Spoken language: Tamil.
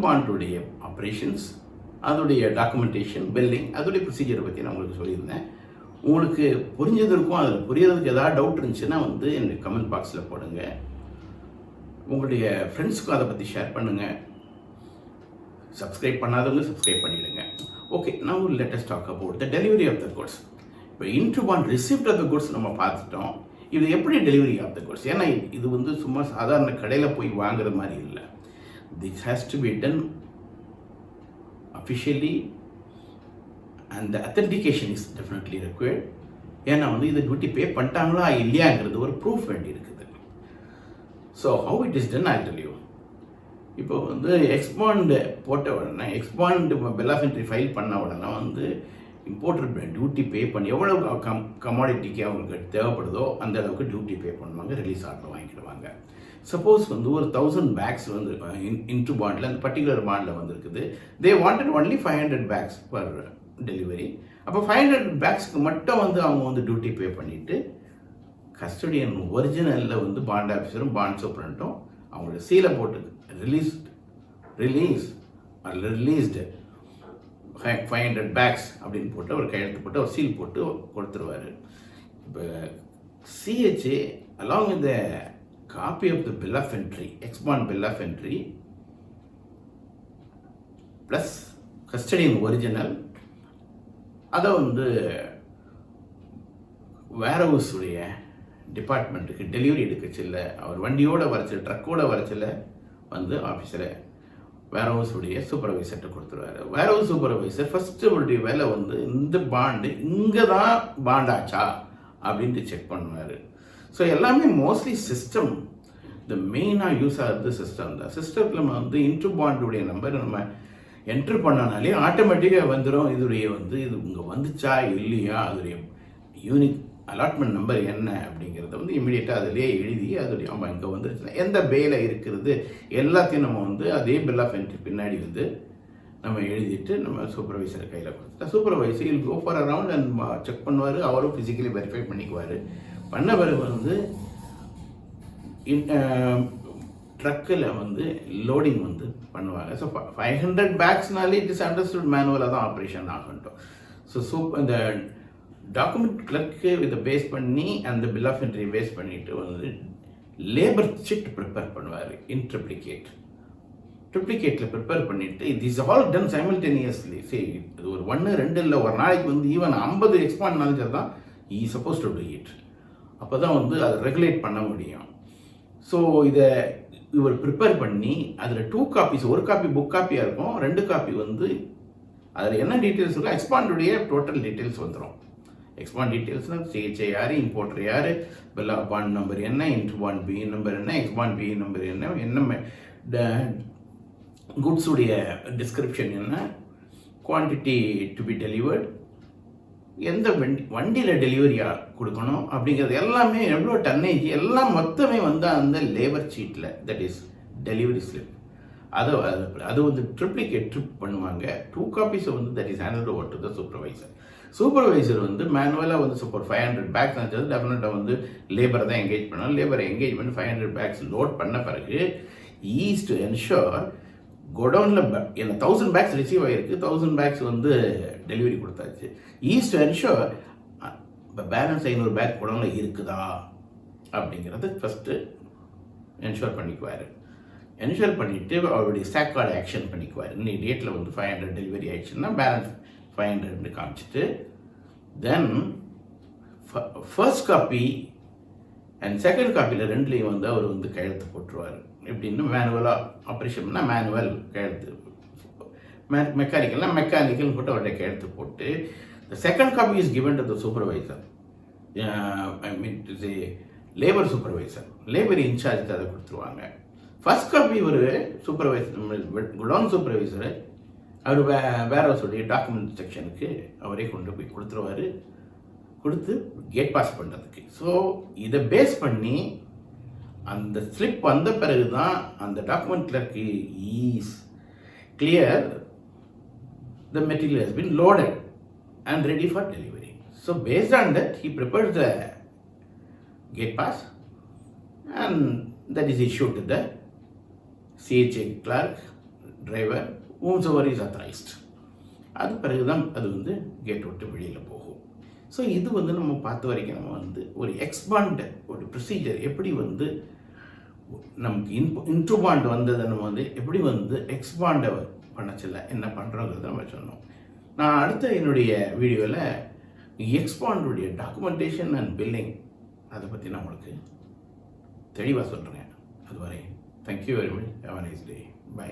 பாண்டுடைய ஆப்ரேஷன்ஸ், அதோடைய டாக்குமெண்டேஷன், பில்லிங், அதோடைய ப்ரொசீஜரை பற்றி நான் உங்களுக்கு சொல்லியிருந்தேன். உங்களுக்கு புரிஞ்சதற்கும் அதில் புரியறதுக்கு ஏதாவது டவுட் இருந்துச்சுன்னா வந்து எனக்கு கமெண்ட் பாக்ஸில் போடுங்க. உங்களுடைய ஃப்ரெண்ட்ஸுக்கும் அதை பற்றி ஷேர் பண்ணுங்கள். சப்ஸ்கிரைப் பண்ணாதவங்க சப்ஸ்கிரைப் பண்ணிவிடுங்க. Okay, now let us talk about the delivery of the goods. இப்போ இன்ட்ரூபாண்ட் ரிசிப்ட் ஆஃப் த குட்ஸ் நம்ம பார்த்துட்டோம். இது எப்படி டெலிவரி ஆஃப் த குட்ஸ்? ஏன்னா இது வந்து சும்மா சாதாரண கடையில் போய் வாங்குற மாதிரி இல்லை. This has to be done officially and the authentication is definitely required. ஏன்னா வந்து இது டியூட்டி பே பண்ணிட்டாங்களா இல்லையாங்கிறது ஒரு ப்ரூஃப் வேண்டி இருக்குது. So how it is done I tell you. இப்போ வந்து எக்ஸ்பாண்ட் போட்ட உடனே, expand bill of entry file பண்ண உடனே வந்து இம்போர்ட்டர் டியூட்டி பே பண்ணி எவ்வளோ கமாடிட்டிக்கு அவங்களுக்கு தேவைப்படுதோ அந்த அளவுக்கு டியூட்டி பே பண்ணுவாங்க, ரிலீஸ் ஆர்டர் வாங்கிடுவாங்க. சப்போஸ் வந்து ஒரு 1000 பேக்ஸ் வந்து இன்ட்ரு பாண்டில், அந்த பர்டிகுலர் பாண்டில் வந்துருக்குது. They wanted only 500 bags per delivery. அப்போ 500 பேக்ஸ்க்கு மட்டும் வந்து அவங்க வந்து டியூட்டி பே பண்ணிவிட்டு கஸ்டடியன் ஒரிஜினலில் வந்து பாண்ட் ஆஃபீஸரும் பாண்ட் சூப்பரண்ட்டும் அவங்களோட சீலை போட்டு ரிலீஸ்டு 500 பேக்ஸ் அப்படின்னு போட்டு ஒரு கையெழுத்து போட்டு ஒரு சீல் போட்டு கொடுத்துருவார். இப்போ CHA along with the copy of the bill of entry, ex bond bill of entry plus custodian original, அதை வந்து வேர்ஹவுஸுடைய டிபார்ட்மெண்ட்டுக்கு டெலிவரி எடுக்கச்சில்ல, அவர் வண்டியோட வரச்சில்ல, ட்ரக்கோட வரச்சில்ல வந்து ஆஃபீஸரை வேர்ஹவுஸுடைய சூப்பர்வைசர்கிட்ட கொடுத்துருவாரு. வேர்ஹவுஸ் சூப்பர்வைசர் ஃபஸ்ட்டு அவருடைய வேலை வந்து இந்த பாண்டு இங்கே தான் பாண்டாச்சா அப்படின்ட்டு செக் பண்ணுவார். ஸோ எல்லாமே மோஸ்ட்லி சிஸ்டம், இந்த மெயினாக யூஸ் ஆகிறது சிஸ்டம் தான். சிஸ்டத்தில் நம்ம வந்து இன்ட்ரு பாண்டுடைய நம்பர் நம்ம என்ட்ரு பண்ணனாலே ஆட்டோமேட்டிக்காக வந்துடும். இதுடைய வந்து இது இங்கே வந்துச்சா இல்லையா, அதோடைய யூனிக் அலாட்மெண்ட் நம்பர் என்ன அப்படிங்கிறத வந்து இமீடியட்டாக அதிலே எழுதி அதோடைய ஆமாம் இங்கே வந்துருச்சுன்னா எந்த பேல இருக்கிறது எல்லாத்தையும் நம்ம வந்து அதே பில் ஆஃப் என்ட்ரி பின்னாடி வந்து நம்ம எழுதிட்டு நம்ம சூப்பர்வைசர் கையில் கொடுத்துட்டா supervisor will go for around and check பண்ணுவார். அவரும் ஃபிசிக்கலி வெரிஃபை பண்ணிக்குவார். பண்ண பிறகு வந்து ட்ரக்கில் வந்து லோடிங் வந்து பண்ணுவாங்க. ஸோ 500 பேக்ஸ்னாலே இட் இஸ் அண்டர்ஸ்டுட் மேனுவலாக தான் ஆப்ரேஷன் ஆகட்டும். ஸோ இந்த டாக்குமெண்ட் கிளர்க்கு இதை பேஸ் பண்ணி அந்த பில் ஆஃப் என்ட்ரி பேஸ் பண்ணிட்டு வந்து லேபர் சிட் ப்ரிப்பேர் பண்ணுவார் இன் ட்ரிப்ளிகேட்டில் ப்ரிப்பேர் பண்ணிவிட்டு it is all done simultaneously. சரி, இது ஒரு 1 2 இல்லை, ஒரு நாளைக்கு வந்து ஈவன் 50 எக்ஸ்பாண்ட் நாலேஜர் தான் ஈ சப்போஸ் டு டூ இட். அப்போ தான் வந்து அதை ரெகுலேட் பண்ண முடியும். ஸோ இதை இவர் ப்ரிப்பேர் பண்ணி அதில் 2 காப்பீஸ், ஒரு காப்பி புக் காப்பியாக இருக்கும், 2 காப்பி வந்து அதில் என்ன டீட்டெயில்ஸ் இருக்கோ எக்ஸ்பாண்டுடைய டோட்டல் டீட்டெயில்ஸ் வந்துடும். எக்ஸ்பாண்ட் டீட்டெயில்ஸ்னால் சிஹெச்ஏ யார், இம்போர்ட்டர் யார், பில் ஆஃப் பாண்ட் நம்பர் என்ன, இன்ட்ரு பாண்ட் பி நம்பர் என்ன, எக்ஸ்பாண்ட் பி நம்பர் என்ன, குட்ஸுடைய டிஸ்கிரிப்ஷன் என்ன, குவான்டிட்டி டு பி டெலிவர்ட், எந்த வண்டியில் டெலிவரியாக கொடுக்கணும் அப்படிங்கிறது எல்லாமே, எவ்வளோ டன்னேஜ் எல்லாம் மொத்தமே வந்து அந்த லேபர் சீட்டில், தட் இஸ் டெலிவரி ஸ்லிப், அது வந்து ட்ரிப்ளிகேட் ட்ரிப் பண்ணுவாங்க. 2 காப்பீஸை வந்து that is handled over to the supervisor. Supervisor வந்து மேனுவலாக வந்து சூப்பர் 500 பேக்ஸ் நினச்சது டெஃபினட்டாக வந்து லேபரை தான் என்கேஜ் பண்ணணும். லேபரை என்கேஜ் பண்ணி 500 பேக்ஸ் லோட் பண்ண பிறகு ஈஸ் டு என்ஷோர் கோடவுனில் என்ன 1000 பேக்ஸ் ரிசீவ் ஆகிருக்கு, 1000 பேக்ஸ் வந்து டெலிவரி கொடுத்தாச்சு. ஈஸ் டு என்ஷோர் இப்போ பேலன்ஸ் 500 பேக் கோடவுனில் இருக்குதா அப்படிங்கிறது ஃபஸ்ட்டு என்ஷோர் பண்ணிக்குவார். என்ஷோர் பண்ணிவிட்டு அவருடைய ஸ்டாக் கார்டு ஆக்ஷன் பண்ணிக்குவார். இன்னைக்கு டேட்டில் வந்து 500 டெலிவரி ஆயிடுச்சுன்னா பேலன்ஸ் 500 காமிச்சிட்டு then first copy and second காப்பியில் 2லேயும் வந்து அவர் வந்து கையெழுத்து போட்டுருவார். எப்படின்னு மேனுவலாக ஆப்ரேஷன் பண்ணால் மேனுவல் கையெழுத்து, மெக்கானிக்கல் போட்டு அவருடைய கையெழுத்து போட்டு the second copy is given to the supervisor, I mean to say labour supervisor, labour incharge அதை கொடுத்துருவாங்க. ஃபர்ஸ்ட் காப்பி ஒரு சூப்பர்வைசர், குடோன் சூப்பர்வைசரு அவர் வேர்ஹவுஸுடைய டாக்குமெண்ட் செக்ஷனுக்கு அவரே கொண்டு போய் கொடுத்துருவார், கொடுத்து கேட் பாஸ் பண்ணுறதுக்கு. ஸோ இதை பேஸ் பண்ணி அந்த ஸ்லிப் வந்த பிறகு தான் அந்த டாக்குமெண்ட் கிளர்க்கு is clear the material has been loaded and ready for delivery. So based on that, he prepares the gate pass and that is issued to the CHA clerk driver whomsoever is authorized. அது பிறகு தான் அது வந்து கேட் விட்டு வெளியில் போகும். ஸோ இது வந்து நம்ம பார்த்த வரைக்கும் நம்ம வந்து ஒரு எக்ஸ்பாண்ட் ஒரு ப்ரொசீஜர் எப்படி வந்து நமக்கு இன்ட்ரூபாண்ட் வந்ததை நம்ம வந்து எப்படி வந்து எக்ஸ்பாண்டை பண்ணச்சில்ல என்ன பண்ணுறோங்கிறத நம்ம சொன்னோம். நான் அடுத்த என்னுடைய வீடியோவில் எக்ஸ்பாண்டுடைய டாக்குமெண்டேஷன் அண்ட் பில்லிங் அதை பற்றி நான் உங்களுக்கு தெளிவாக சொல்கிறேன். அதுவரை thank you very much. Have a nice day. By.